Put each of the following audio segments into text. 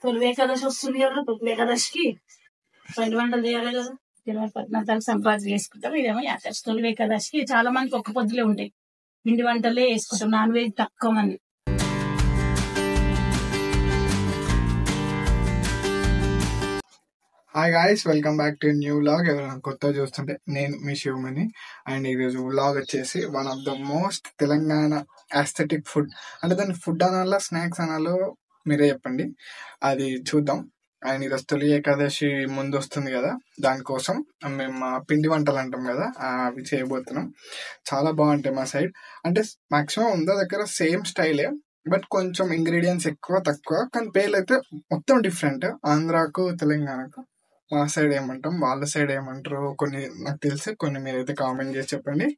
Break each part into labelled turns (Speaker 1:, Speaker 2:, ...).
Speaker 1: తొలి ఏకాదశి వస్తుంది కదా, తొలి ఏకాదశికి పిండి వంటలు చేయాలి కదా. జనవరి 14 సంక్రాంతి చేసుకుంటాం. ఇదేమో ఏకాదశి. తొలి ఏకాదశికి చాలా మందికి ఒక్క పొద్దులే ఉంటాయి. పిండి వంటలే వేసుకుంటాం. నాన్ వెజ్ తక్కువ మంది.
Speaker 2: Hi guys, welcome back to new vlog. ఎవరైనా కొత్త చూస్తుంటే నేను మీ శివమణి. అండ్ ఈరోజు వ్లాగ్ వచ్చేసి one of the most Telangana aesthetic food. అంటే దాన్ని ఫుడ్ అనాలా స్నాక్స్ అనాలో మీరే చెప్పండి, అది చూద్దాం. అండ్ ఈరోజు తొలి ఏకాదశి ముందు వస్తుంది కదా, దానికోసం మేము మా పిండి వంటలు అంటాం కదా అవి చేయబోతున్నాం. చాలా బాగుంటాయి మా సైడ్. అంటే మాక్సిమం ఉందా దగ్గర సేమ్ స్టైలే, బట్ కొంచెం ఇంగ్రీడియంట్స్ ఎక్కువ తక్కువ, కానీ పేర్లు అయితే మొత్తం డిఫరెంట్. ఆంధ్రాకు తెలంగాణకు మా సైడ్ ఏమంటాం, వాళ్ళ సైడ్ ఏమంటారు కొన్ని నాకు తెలుసు, కొన్ని మీరైతే కామెంట్ చేసి చెప్పండి.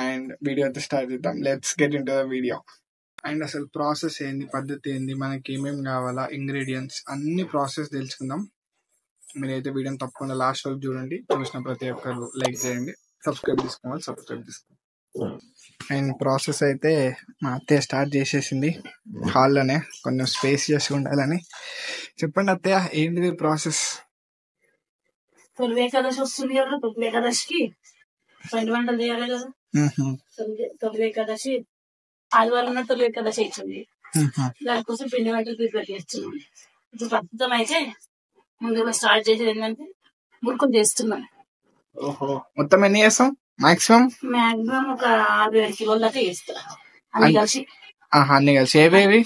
Speaker 2: అండ్ వీడియో అయితే స్టార్ట్ చేద్దాం. Let's get in to the video. And అసలు ప్రాసెస్ ఏంది, పద్ధతి ఏంది, మనకి ఏమేమి కావాలా, ఇంగ్రీడియంట్స్ అన్ని ప్రాసెస్ తెలుసుకుందాం. మీరైతే వీడియోని తప్పకుండా లాస్ట్ వరకు చూడండి. చూసిన ప్రతి ఒక్కరు లైక్ చేయండి, సబ్స్క్రైబ్ చేసుకోండి. అండ్ ప్రాసెస్ అయితే మా అత్తయ్య స్టార్ట్ చేసేసింది హాల్లోనే, కొంచెం స్పేసియస్ ఉండాలని. చెప్పండి అత్తయ్య, ఏంటిది ప్రాసెస్?
Speaker 1: తొలి ఏకాదశి వస్తుంది కదా, తొలి ఏకాదశికి పిండి వంటలు చేయాలి కదా. తొలి ఏకాదశి ఆదివారం ఉన్న తొలి ఏకాదశి ఇచ్చింది. దానికోసం పిండి వంటలు ప్రిపేర్ చేస్తున్నాం. ఇప్పుడు ప్రస్తుతం అయితే ముందుగా స్టార్ట్ చేసేది ఏంటంటే మురుకులు చేస్తున్నాం.
Speaker 2: ఓహో, మొత్తం ఎన్ని చేస్తాం? మాక్సిమం
Speaker 1: ఒక 6-7 కిలోల దాకా చేస్తా అన్ని కలిసి.
Speaker 2: అన్ని కలిసి ఏవేవి?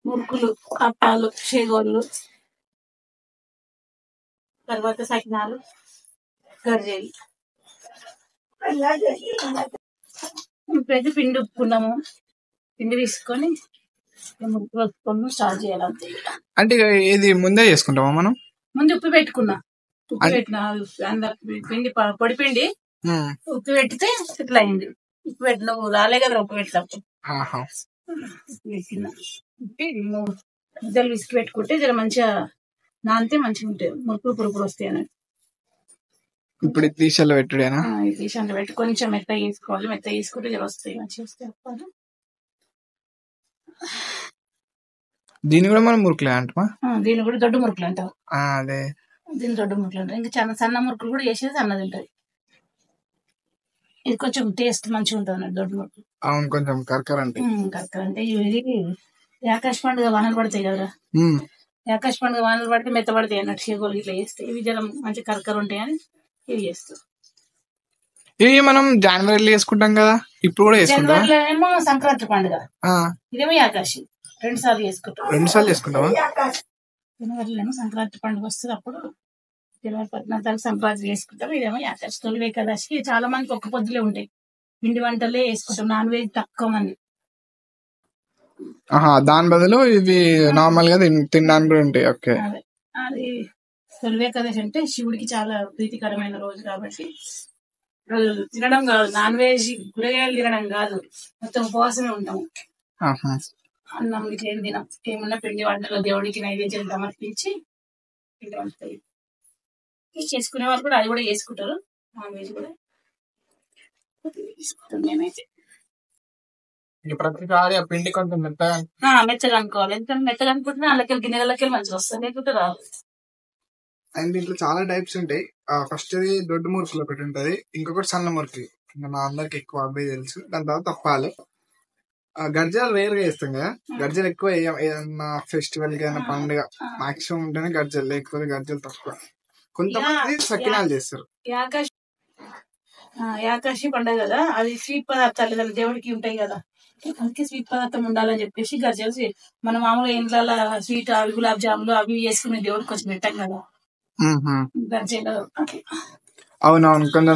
Speaker 1: మురుకులు, అప్పాలు, చేగోళ్ళు, తర్వాత సకినాలు, గర్జేలు. ఇప్పుడైతే పిండి ఉప్పుకున్నాము. పిండి తీసుకొని మురుకులు వస్తుకొని స్టార్ట్ చేయాలి.
Speaker 2: అంటే ఇది ముందే చేసుకుంటామా మనం?
Speaker 1: ముందు ఉప్పు పెట్టుకున్నా, ఉప్పు పెట్టిన పిండి పొడి పిండి ఉప్పు పెట్టితే ఇట్లా అయింది. ఉప్పు పెట్టిన రాలే కదా ఉప్పు పెట్టినప్పుడు. ఉప్పు పెట్టిన ముద్దలు విసికి పెట్టుకుంటే జర మంచిగా నానితే మంచిగా ఉంటాయి, మురుకులు పురుగులు వస్తాయి అన్నట్టు.
Speaker 2: ఇప్పుడు తీసాలో పెట్టుడేనా?
Speaker 1: తీసాలో పెట్టి కొంచెం మెత్తగా వేసుకోవాలి. మెత్తగా వేసుకుంటే జర వస్తాయి, మంచిగా వస్తాయి అప్పాలు.
Speaker 2: దీన్ని కూడా మనం మురుకులే అంటామా?
Speaker 1: దీన్ని కూడా దొడ్డు మురుకులు అంటారు.
Speaker 2: అదే
Speaker 1: దీన్ని దొడ్డు మురుకులు అంటారు. ఇంకా చాలా సన్న మురుకులు కూడా చేసేది అన్నది ఉంటుంది. ఇది కొంచెం టేస్ట్ మంచిగా ఉంటుంది అన్నట్టు దొడ్డు మురుకులు.
Speaker 2: అవును, కొంచెం కరకర అంటే.
Speaker 1: కరకర అంటే ఇది ఆకాశ పండుగ వానలు పడతాయి కదా, ఆకాశ పండుగ వానలు పడితే మెత్తపడతాయి అన్నట్టు చేగోలు ఇట్లా చేస్తే. ఇవి జర మంచి కరకర ఉంటాయి అని ఇవి చేస్తాం.
Speaker 2: ఇవి మనం జనవరిలో చేసుకుంటాం కదా, ఇప్పుడు కూడా చేసుకుంటాం.
Speaker 1: జనవరిలో ఏమో సంక్రాంతి పండుగ, ఇదేమో ఆకాశి. 2 సార్లు చేసుకుంటాం.
Speaker 2: 2 సార్లు చేసుకుంటావా?
Speaker 1: జనవరిలో ఏమో సంక్రాంతి పండుగ వస్తుంది, అప్పుడు జనవరి 14 సంక్రాంతి చేసుకుంటాం. ఇదేమో ఆకాశి. తొలి ఏకాదశికి చాలా మందికి ఒక్క పొద్దులే ఉంటాయి. పిండి వంటలే వేసుకుంటాం. నాన్ వెజ్ తక్కువ మంది.
Speaker 2: దాని బదులు ఇవి నార్మల్ గా తినడానికి కూడా ఉంటాయి. ఓకే,
Speaker 1: అది తొలి ఏకాదశి అంటే శివుడికి చాలా ప్రీతికరమైన రోజు కాబట్టి తినడం కాదు, నాన్ వెజ్ కూరగాయలు తినడం కాదు, మొత్తం ఉపవాసమే ఉంటాము. అన్నం ఇట్లా ఏం తినం. ఏమన్నా పిండి వంటలు దేవుడికి నైవేద్యం సమర్పించి పిండి వంటలు చేసుకునే వాళ్ళు కూడా అది కూడా చేసుకుంటారు. నాన్ వెజ్ కూడా తీసుకుంటాం మేమైతే.
Speaker 2: ప్రతిసారి ఆ పిండి కొంచెం మెత్తగా
Speaker 1: అనుకోవాలి. ఎందుకంటే మెత్తగా అనుకుంటున్నా అందులోకి గిన్నెలకి మంచిగా వస్తుంది, లేకుంటే రాదు.
Speaker 2: అండ్ దీంట్లో చాలా టైప్స్ ఉంటాయి. ఫస్ట్ దొడ్డు మురుకులు ఒకటి ఉంటది, ఇంకొకటి సన్న మురుకులు. మా అందరికి ఎక్కువ అబ్బాయి తెలుసు. దాని తర్వాత తప్పాలి. గర్జాలు రేర్ గా వేస్తాం కదా, గర్జలు ఎక్కువ ఏదన్నా ఫెస్టివల్ కి ఏదైనా పండుగ మాక్సిమం ఉంటేనే గర్జలు, లేకపోతే గర్జలు తక్కువ. కొంతమంది సకినాలు చేస్తారు.
Speaker 1: యాకాశి పండుగ కదా, అది స్వీట్ పదార్థాలు కదా దేవుడికి ఉంటాయి కదా, అందుకే స్వీట్ పదార్థం ఉండాలని చెప్పేసి గర్జలు. మన మామూలుగా ఇంట్లో స్వీట్ అవి గులాబ్ జాములు అవి చేసుకునే దేవుడికి కొంచెం పెట్టాం కదా గర్జలు.
Speaker 2: అవునవును, కొంచెం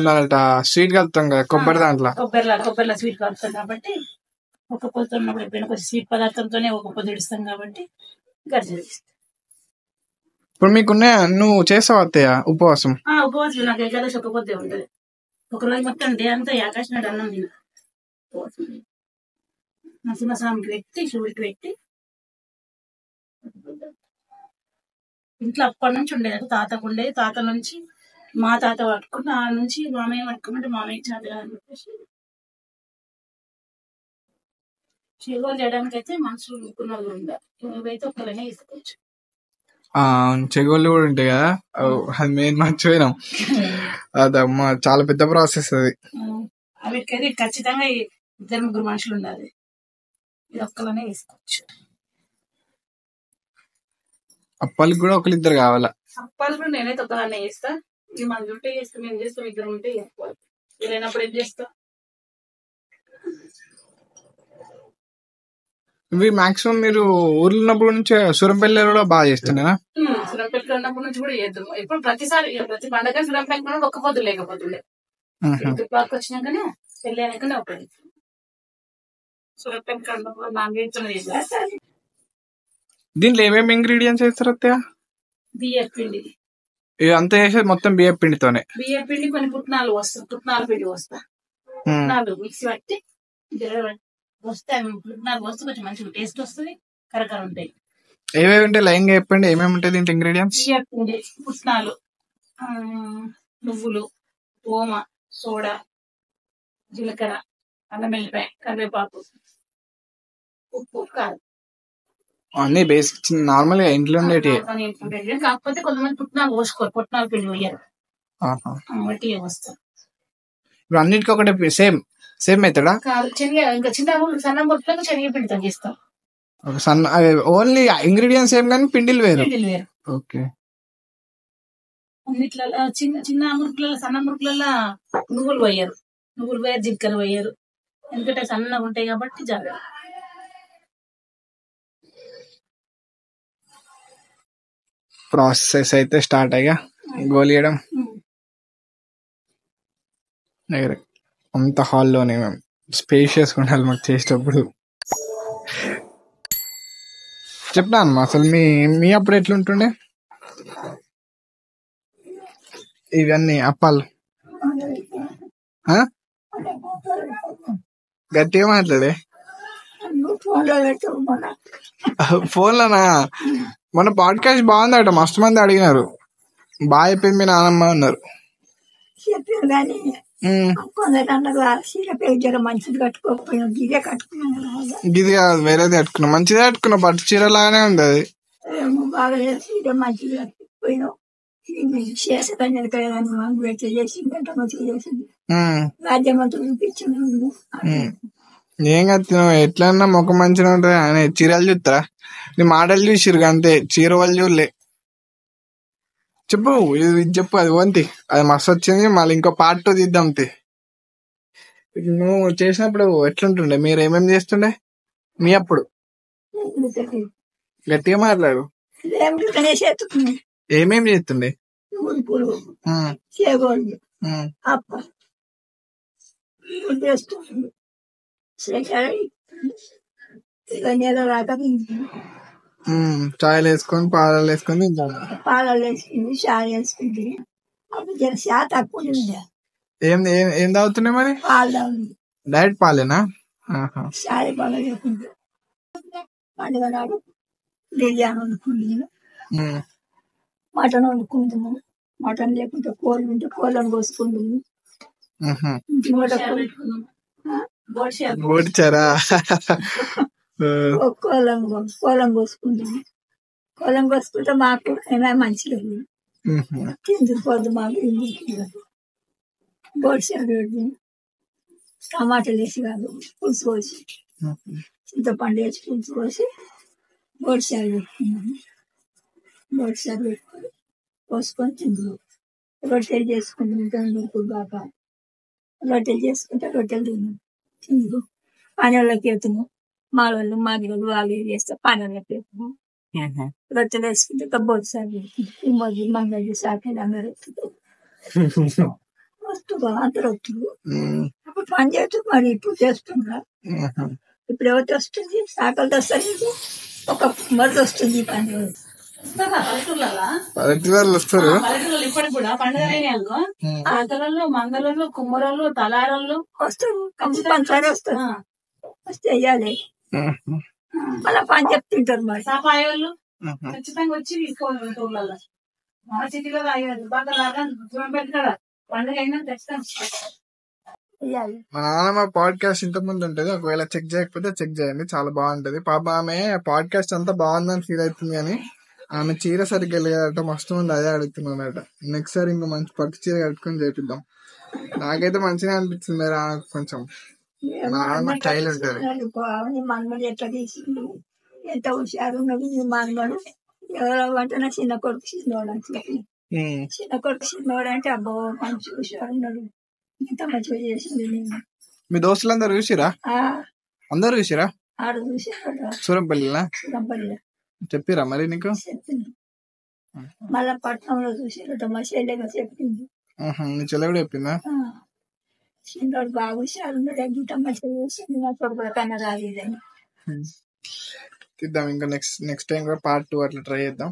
Speaker 2: స్వీట్ కలుపుతాం కదా కొబ్బరి, దాంట్లో
Speaker 1: కొబ్బరిలో స్వీట్ కలుపుతాం కాబట్టి ఒక పొద్దు ఉన్నప్పుడు ఎప్పుడైనా కొంచెం స్వీట్ పదార్థంతోనే ఒక పొద్దు ఇస్తాం కాబట్టి గర్జలు.
Speaker 2: ఇప్పుడు మీకున్నా నువ్వు చేస్తావు అత్తయ్య ఉపవాసం?
Speaker 1: ఉపవాసం నాకు ఏకాదశి ఒక పొద్దే ఉంటుంది. ఒకరోజు మొత్తం డే అంతా ఆకాశం నాడు అన్నం తిన నరసింహస్వామికి పెట్టి శివుడికి పెట్టి ఇంట్లో అప్పటి నుంచి ఉండేది. తాతకు ఉండేది, తాత నుంచి మా తాత పట్టుకుని ఆ నుంచి మామయ్య పట్టుకున్నట్టు మామయ్య చేత అని చెప్పేసి చేగోలు చేయడానికి అయితే మనుషులు ముక్కున్న ఉండాలి. ఇవైతే ఒక్కరైనా తీసుకోవచ్చు.
Speaker 2: చెగోళ్ళు కూడా ఉంటాయి కదా, అది మెయిన్ మర్చిపోయినాం. అదమ్మా చాలా పెద్ద ప్రాసెస్ అది.
Speaker 1: వీటికైతే ఖచ్చితంగా 2-3 మనుషులు ఉండాలి. ఇది ఒక్కలోనే వేసుకోవచ్చు.
Speaker 2: అప్పాలకి కూడా ఒకరిద్దరు కావాలా?
Speaker 1: అప్పాలు కూడా నేనైతే ఒక్కదాన్నే చేస్తా. ఇది మన ఉంటే చేస్తాం, మేము చేస్తాం, 2 ఉంటే చేసుకోవాలి. లేనప్పుడు ఏం చేస్తా.
Speaker 2: ఇవి మాక్సిమం మీరు ఊర్లో ఉన్నప్పుడు నుంచి సూరంపల్లి కూడా బాగా చేస్తున్నారా?
Speaker 1: సూరంపల్లి ఉన్నప్పటి నుంచి కూడా చేద్దాం. ఇప్పుడు ప్రతిసారి ప్రతి పండగ సూరంపల్లి ఒక్క పొద్దు లేకపోతుండే, పార్క్ వచ్చినాకనే పెళ్ళి అయినాకనే ఒకటి సూరంపల్లి కన్నప్పుడు నాన్ వెజ్ చేస్తారు.
Speaker 2: దీంట్లో ఏమేమి ఇంగ్రీడియంట్స్ వేస్తారు అత్తయ్య?
Speaker 1: బియ్యం పిండి
Speaker 2: అంతా చేసేది మొత్తం బియ్యం పిండితోనే.
Speaker 1: బియ్యం పిండి కొన్ని పుట్నాలు వస్తాయి, పుట్నాల పిండి వస్తా, పుట్నాలు మిక్సీ పట్టి వస్తాయి. పుట్నాలు వస్తే కొంచెం మంచిగా టేస్ట్ వస్తుంది, కరకర ఉంటాయి.
Speaker 2: ఏమేమి ఉంటాయి లైన్ గా చెప్పండి, ఏమేమి ఉంటాయి దీంట్లో ఇంగ్రీడియంట్స్?
Speaker 1: బియ్యం పిండి, పుట్నాలు, నువ్వులు, ఓమ, సోడా, జీలకర్ర, అల్లం వెల్లిపాయ, కరివేపాకు, ఉప్పు, కారం,
Speaker 2: అన్ని బేసిక్ నార్మల్ గా ఇంట్లో ఉండేటి.
Speaker 1: కాకపోతే కొంతమంది పుట్నాలు పోసుకోరు, పుట్నాల పిండి వేయరు, బట్టి వస్తారు.
Speaker 2: ఇప్పుడు అన్నిటికీ ఒకటే సేమ్ మెథడా?
Speaker 1: ఇంకా చిన్న సన్న ముట్లకు శనగ పిండితో చేస్తాం.
Speaker 2: ఓన్లీ ఇంగ్రీడియంట్స్ ఏం కానీ పిండిలు వేరు. ఓకే.
Speaker 1: అన్నిట్లలో చిన్న మురుకులలో, సన్న మురుకులలో నువ్వులు వేయరు, జీలకర్ర వేయరు, ఎందుకంటే సన్నగా ఉంటాయి కాబట్టి. జాగ్రత్త.
Speaker 2: ప్రాసెస్ అయితే స్టార్ట్ అయ్యా గోలియడం. అంత హాల్లోనే మేము స్పేషియస్ ఉండాలి మాకు చేసేటప్పుడు. చెప్పినా అమ్మా, అసలు మీ అప్పుడు ఎట్లుంటుండే ఇవన్నీ అప్పాలు? గట్టిగా మాట్లాడే. ఫోన్లోనా? మన పాడ్కాస్ట్ బాగుందట, మస్తు మంది అడిగినారు. బాగా చెప్పింది మీ నాన్నమ్మ అన్నారు. గిది కాదు, వేరేది కట్టుకున్నా. మంచిదే కట్టుకున్నా, పట్టు చీర లాగానే ఉంది అది. ఏం కట్టినావు? ఎట్లన్నా ముఖం మంచిగా ఉంటది అని చీరలు చూస్తారా? నీ మాటలు చూసిరు అంతే, చీర వాళ్ళు చూడలే. చెప్పు, ఇది చెప్పు. అది వంతి, అది మస్తు వచ్చింది. మళ్ళీ ఇంకో పార్ట్ 2 తీద్దాం. నువ్వు చేసినప్పుడు ఎట్లుంటుండే? మీరు ఏమేమి చేస్తుండే మీ అప్పుడు? గట్టిగా మాట్లాడు. ఏమేమి చేస్తుండే? చాయలు వేసుకొని, పాలలు వేసుకొని తింటాను. పాలలు వేసుకుంది, చాయ్ వేసుకుంది. ఏం తాగుతున్నాయి మరి? డైరెక్ట్ పాలేనా? చాయ్ పాలు లేకుండా పండుగ నాడు బిర్యానీ వండుకుంటున్నాను, మటన్ వండుకుంటున్నాను. మటన్ లేకుంటే కోళ్ళు ఉంటే కోళ్ళను కోసుకుంటున్నాను. బోడిచారా? కోళ్ళం కోసుకుంటున్నాను. కోళ్ళం కోసుకుంటే మాకు ఏమైనా మంచిగా తిండిపోద్దు. మాకు బోడిచారు పెడుతుంది, టమాటాలు వేసి కాదు, పులుసు పోసి, చింతపండు వేసి పులుసు పోసి బోడిచారు పెట్టుకున్నాము. బోడిచారు పెట్టుకొని పోసుకొని తిందులు. రొట్టెలు చేసుకుంటాం బాగా. రొట్టెలు చేసుకుంటే రొట్టెలు తిందు. పనులకి వెళ్తున్నాం, మా వాళ్ళు వాళ్ళు చేస్తే పనులకి వెళ్తున్నాం. రొట్టెలు వేసుకుంటే బోడిచారు పెడుతుంది. మంగళ సాకెళ్ళి అందరూ వస్తువు అందరూ వస్తువు. అప్పుడు పని చేస్తూ మరి ఇప్పుడు చేస్తుండ్రా? ఇప్పుడు ఎవరికి వస్తుంది? సాకలతో వస్తుంది, ఒక మరది వస్తుంది. పని పల్లెటూరు వస్తారు. పల్లెటూరు ఇప్పటికి కూడా పండుగ ఆటలలో, మంగళలు, కుమ్మరలు, తలారలు వస్తారు. కంపల్సరీ వస్తారు. వస్తే వెయ్యాలి, మళ్ళీ పని చెప్తుంటారు. మరి సాపాయి వాళ్ళు ఖచ్చితంగా వచ్చి ఊళ్ళలో మన సిటీలో బాగా పండుగ అయినా ఖచ్చితంగా. మా నాన్నమ్మ పాడ్కాస్ట్ ఇంత ముందు ఉంటది, ఒకవేళ చెక్ చేయకపోతే చెక్ చేయండి, చాలా బాగుంటది. పాప ఆమె పాడ్కాస్ట్ అంతా బాగుందని ఫీల్ అవుతుంది కానీ ఆమె చీర సరిగ్గా లేదట, మస్తు మంది అదే అడుగుతున్నాడట. నెక్స్ట్ సారి ఇంకా మంచి పట్టు చీర కట్టుకొని చేపిద్దాం. నాకైతే మంచిగా అనిపిస్తుంది రా, కొంచెం నాన్న స్టైల్ ఉంటది.
Speaker 3: మనమడు ఎట్లా తీసిండు, ఎంత హుషారున్నది ఈ మనమడు. ఎవరో అంటే నా చిన్న కొడుకు చిన్నోడు అని చెప్పి, చిన్న కొడుకు చిన్నోడు అంటే అబ్బో మంచి హుషారున్నాడు, ఎంత మంచిగా చేసింది. నేను
Speaker 2: మీ దోస్తులందరూ చూసిరా? అందరు చూసిరా?
Speaker 3: ఆడు చూసాడు
Speaker 2: సూరంపల్లిలా
Speaker 3: సూరంపల్లి
Speaker 2: చెప్పిరా మరి నీకు?
Speaker 3: చెప్పింది. మళ్ళా పట్నంలో చూసారట, మా చెల్లెగా చెప్పింది.
Speaker 2: నీ చెల్లె కూడా చెప్పిందా?
Speaker 3: చిన్నోడు బాగా హుషారున్నాడు, ఎంత మంచిగా చేసింది, నా కొడుకు కన్నా రాలేదని.
Speaker 2: తీద్దాం ఇంకా నెక్స్ట్ టైం కూడా పార్ట్ 2 అట్లా ట్రై చేద్దాం.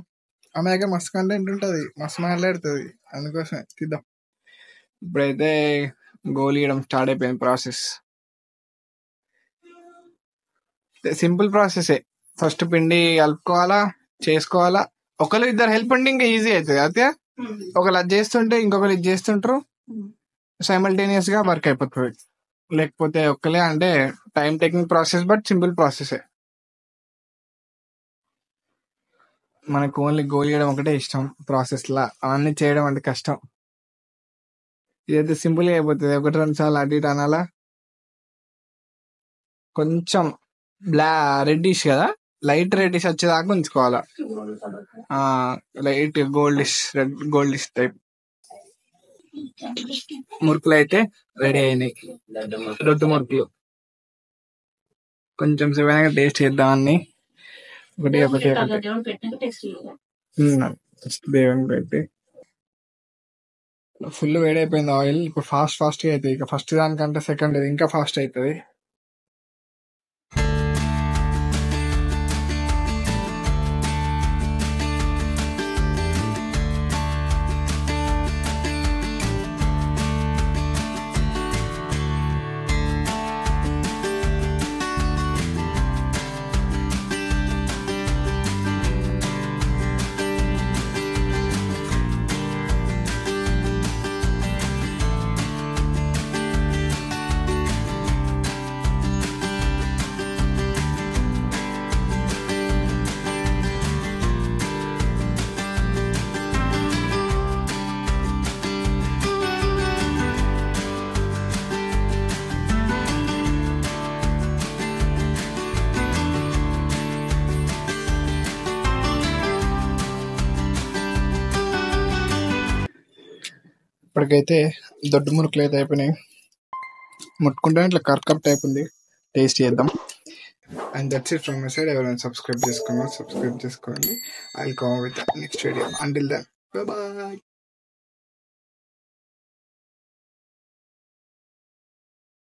Speaker 2: ఆమె దగ్గర మస్తు కంటెంట్ ఉంటుంది, మస్తు మాట్లాడుతుంది, అందుకోసమే తీద్దాం. ఇప్పుడైతే గోల్ ఇవ్వడం స్టార్ట్ అయిపోయింది ప్రాసెస్. సింపుల్ ప్రాసెసే, ఫస్ట్ పిండి కలుపుకోవాలా, చేసుకోవాలా. ఒకరు ఇద్దరు హెల్ప్ ఉంటే ఇంకా ఈజీ అవుతుంది. అయితే ఒకరు అది చేస్తుంటే ఇంకొకరు ఇది చేస్తుంటారు, సైమల్టేనియస్ గా వర్క్ అయిపోతుంది. లేకపోతే ఒక్కలే అంటే time taking process, but simple ప్రాసెసే. మనకు ఓన్లీ గోల్ చేయడం ఒకటే ఇష్టం, ప్రాసెస్ లా అవన్నీ చేయడం అంటే కష్టం. ఇదైతే సింపుల్ గా అయిపోతుంది. 1-2 సార్లు అటు ఇటు అనాలా. కొంచెం రెడ్డిష్ కదా, లైట్ రెడ్డిష్ వచ్చేదాకా ఉంచుకోవాలా. Light goldish type. మురుకులు అయితే రెడీ అయినాయి, దొడ్డు మురుకులు. కొంచెం సేపు టేస్ట్ చేద్దామని ఒకటి దేవుని పెట్టి ఫుల్ వేడైపోయింది ఆయిల్. ఇప్పుడు ఫాస్ట్ గా అవుతుంది. ఇక ఫస్ట్ దానికంటే సెకండ్ ఇంకా ఫాస్ట్ అవుతుంది. ఇప్పటికైతే దొడ్డు మురుకులు అయితే అయిపోయినాయి. ముట్టుకుంటే ఇట్లా కర్కప్ టైప్ ఉంది, టేస్ట్ చేద్దాం. And that's it from my side. ఎవరైనా సబ్స్క్రైబ్ చేసుకోండి. I will come with next video. Until then bye bye.